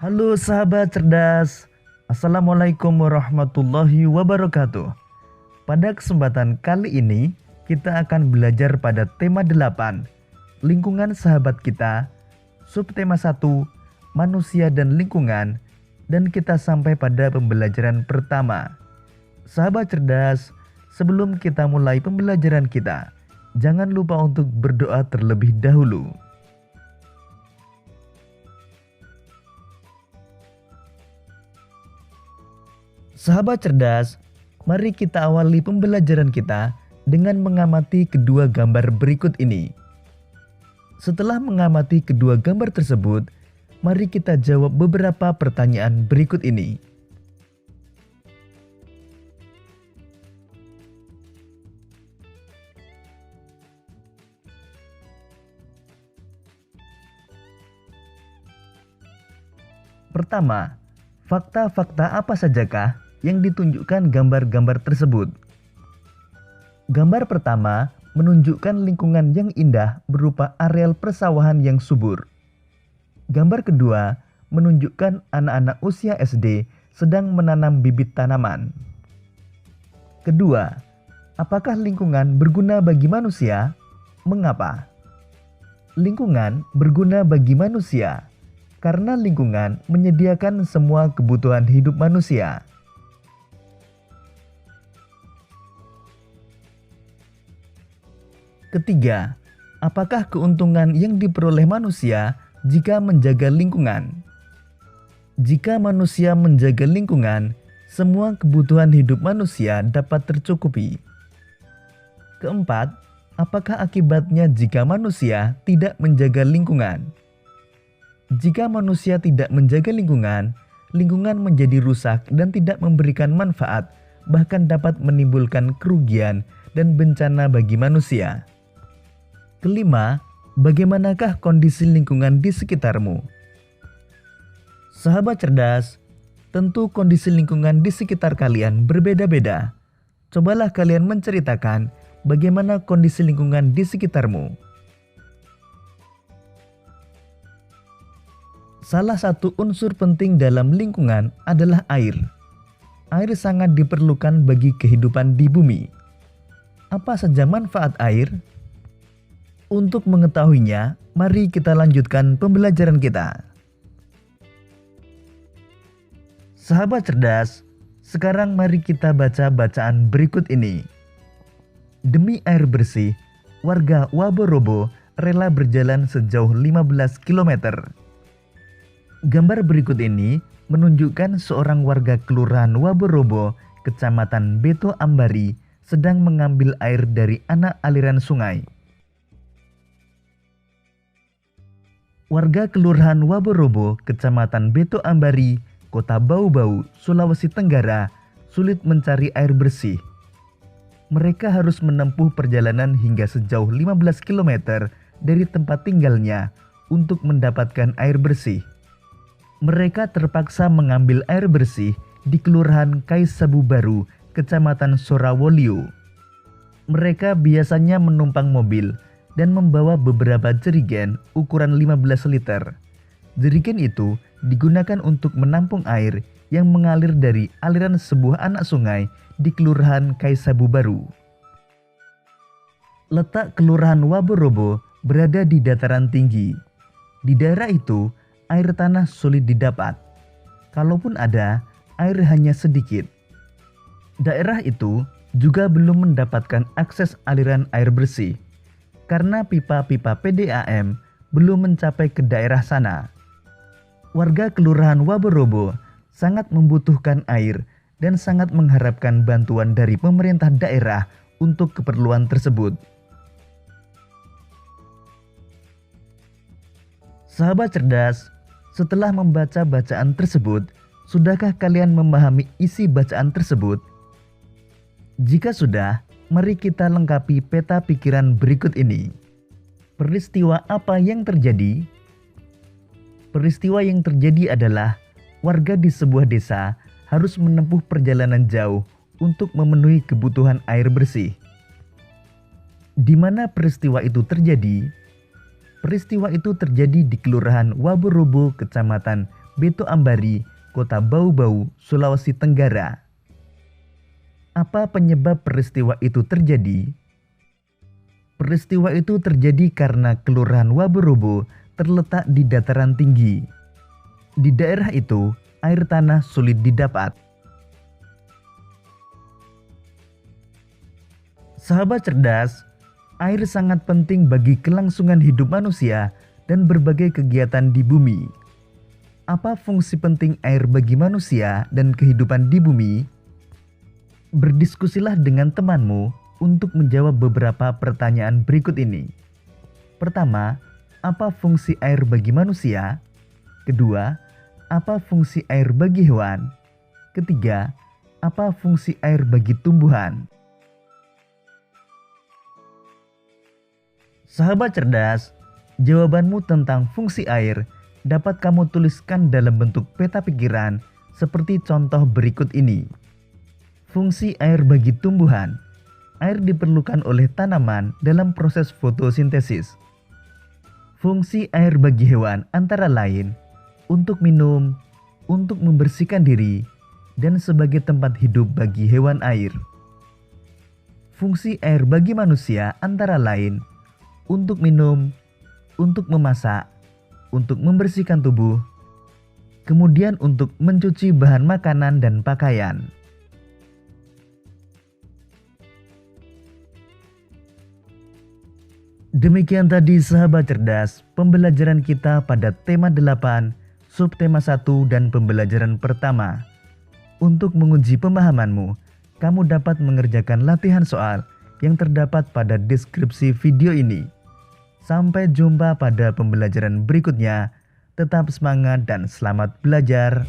Halo sahabat cerdas, Assalamualaikum warahmatullahi wabarakatuh. Pada kesempatan kali ini kita akan belajar pada tema 8, lingkungan sahabat kita, subtema 1, manusia dan lingkungan, dan kita sampai pada pembelajaran pertama. Sahabat cerdas, sebelum kita mulai pembelajaran kita, jangan lupa untuk berdoa terlebih dahulu. Sahabat cerdas, mari kita awali pembelajaran kita dengan mengamati kedua gambar berikut ini. Setelah mengamati kedua gambar tersebut, mari kita jawab beberapa pertanyaan berikut ini. Pertama, fakta-fakta apa sajakah yang ditunjukkan gambar-gambar tersebut? Gambar pertama menunjukkan lingkungan yang indah berupa areal persawahan yang subur. Gambar kedua menunjukkan anak-anak usia SD sedang menanam bibit tanaman. Kedua, apakah lingkungan berguna bagi manusia? Mengapa? Lingkungan berguna bagi manusia karena lingkungan menyediakan semua kebutuhan hidup manusia. Ketiga, apakah keuntungan yang diperoleh manusia jika menjaga lingkungan? Jika manusia menjaga lingkungan, semua kebutuhan hidup manusia dapat tercukupi. Keempat, apakah akibatnya jika manusia tidak menjaga lingkungan? Jika manusia tidak menjaga lingkungan, lingkungan menjadi rusak dan tidak memberikan manfaat, bahkan dapat menimbulkan kerugian dan bencana bagi manusia. Kelima, bagaimanakah kondisi lingkungan di sekitarmu? Sahabat cerdas, tentu kondisi lingkungan di sekitar kalian berbeda-beda. Cobalah kalian menceritakan bagaimana kondisi lingkungan di sekitarmu. Salah satu unsur penting dalam lingkungan adalah air. Air sangat diperlukan bagi kehidupan di bumi. Apa saja manfaat air? Untuk mengetahuinya, mari kita lanjutkan pembelajaran kita. Sahabat cerdas, sekarang mari kita baca bacaan berikut ini. Demi air bersih, warga Waborobo rela berjalan sejauh 15 km. Gambar berikut ini menunjukkan seorang warga Kelurahan Waborobo, Kecamatan Beto Ambari, sedang mengambil air dari anak aliran sungai. Warga Kelurahan Waborobo, Kecamatan Beto Ambari, Kota Bau-Bau, Sulawesi Tenggara, sulit mencari air bersih. Mereka harus menempuh perjalanan hingga sejauh 15 km dari tempat tinggalnya untuk mendapatkan air bersih. Mereka terpaksa mengambil air bersih di Kelurahan Kaisabu Baru, Kecamatan Sorawolio. Mereka biasanya menumpang mobil dan membawa beberapa jerigen ukuran 15 liter. Jerigen itu digunakan untuk menampung air yang mengalir dari aliran sebuah anak sungai di Kelurahan Kaisabu Baru. Letak Kelurahan Waborobo berada di dataran tinggi. Di daerah itu, air tanah sulit didapat. Kalaupun ada, air hanya sedikit. Daerah itu juga belum mendapatkan akses aliran air bersih karena pipa-pipa PDAM belum mencapai ke daerah sana. Warga Kelurahan Waborobo sangat membutuhkan air dan sangat mengharapkan bantuan dari pemerintah daerah untuk keperluan tersebut. Sahabat cerdas, setelah membaca bacaan tersebut, sudahkah kalian memahami isi bacaan tersebut? Jika sudah, mari kita lengkapi peta pikiran berikut ini. Peristiwa apa yang terjadi? Peristiwa yang terjadi adalah warga di sebuah desa harus menempuh perjalanan jauh untuk memenuhi kebutuhan air bersih. Di mana peristiwa itu terjadi? Peristiwa itu terjadi di Kelurahan Waburobo, Kecamatan Beto Ambari, Kota Bau-Bau, Sulawesi Tenggara. Apa penyebab peristiwa itu terjadi? Peristiwa itu terjadi karena Kelurahan Waburobo terletak di dataran tinggi. Di daerah itu, air tanah sulit didapat. Sahabat cerdas, air sangat penting bagi kelangsungan hidup manusia dan berbagai kegiatan di bumi. Apa fungsi penting air bagi manusia dan kehidupan di bumi? Berdiskusilah dengan temanmu untuk menjawab beberapa pertanyaan berikut ini. Pertama, apa fungsi air bagi manusia? Kedua, apa fungsi air bagi hewan? Ketiga, apa fungsi air bagi tumbuhan? Sahabat cerdas, jawabanmu tentang fungsi air dapat kamu tuliskan dalam bentuk peta pikiran seperti contoh berikut ini. Fungsi air bagi tumbuhan. Air diperlukan oleh tanaman dalam proses fotosintesis. Fungsi air bagi hewan antara lain untuk minum, untuk membersihkan diri, dan sebagai tempat hidup bagi hewan air. Fungsi air bagi manusia antara lain untuk minum, untuk memasak, untuk membersihkan tubuh, kemudian untuk mencuci bahan makanan dan pakaian. Demikian tadi sahabat cerdas, pembelajaran kita pada tema 8, subtema 1 dan pembelajaran pertama. Untuk menguji pemahamanmu, kamu dapat mengerjakan latihan soal yang terdapat pada deskripsi video ini. Sampai jumpa pada pembelajaran berikutnya. Tetap semangat dan selamat belajar.